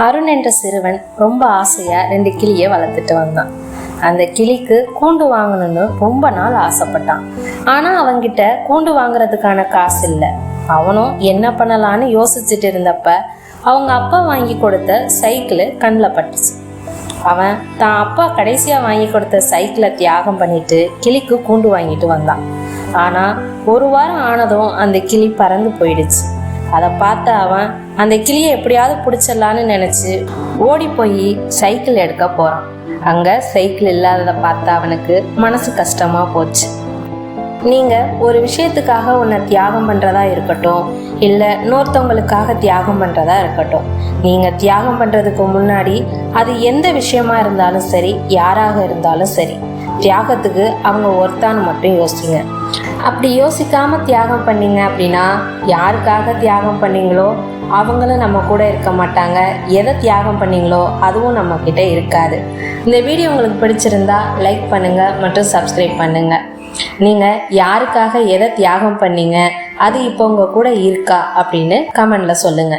அருண் என்ற சிறுவன் ரொம்ப ஆசையா 2 கிளியை வளர்த்துட்டு வந்தான். அந்த கிளிக்கு கூண்டு வாங்கணும்னு ரொம்ப நாள் ஆசைப்பட்டான். ஆனா அவன்கிட்ட கூண்டு வாங்குறதுக்கான காசு இல்லை. அவனும் என்ன பண்ணலான்னு யோசிச்சுட்டு இருந்தப்ப அவங்க அப்பா வாங்கி கொடுத்த சைக்கிள் கண்ணில் பட்டுச்சு. அவன் தான் அப்பா கடைசியா வாங்கி கொடுத்த சைக்கிளை தியாகம் பண்ணிட்டு கிளிக்கு கூண்டு வாங்கிட்டு வந்தான். ஆனா 1 வாரம் ஆனதும் அந்த கிளி பறந்து போயிடுச்சு. அதை பார்த்த அவன் அந்த கிளியை எப்படியாவது பிடிச்சிடலான்னு நினைச்சு ஓடி போய் சைக்கிள் எடுக்க போறான். அங்க சைக்கிள் இல்லாததை பார்த்த அவனுக்கு மனசு கஷ்டமா போச்சு. நீங்க ஒரு விஷயத்துக்காக உன்னை தியாகம் பண்றதா இருக்கட்டும், இல்லை இன்னொருத்தவங்களுக்காக தியாகம் பண்றதா இருக்கட்டும், நீங்க தியாகம் பண்றதுக்கு முன்னாடி அது எந்த விஷயமா இருந்தாலும் சரி, யாராக இருந்தாலும் சரி, தியாகத்துக்கு அவங்க ஒருத்தான்னு மட்டும் யோசிங்க. அப்படி யோசிக்காம தியாகம் பண்ணீங்க அப்படின்னா யாருக்காக தியாகம் பண்ணீங்களோ அவங்களும் நம்ம கூட இருக்க மாட்டாங்க. எதை தியாகம் பண்ணீங்களோ அதுவும் நம்ம கிட்ட இருக்காது. இந்த வீடியோ உங்களுக்கு பிடிச்சிருந்தா லைக் பண்ணுங்க மற்றும் சப்ஸ்கிரைப் பண்ணுங்க. நீங்க யாருக்காக எதை தியாகம் பண்ணீங்க, அது இப்போ உங்க கூட இருக்கா அப்படின்னு கமெண்ட்ல சொல்லுங்க.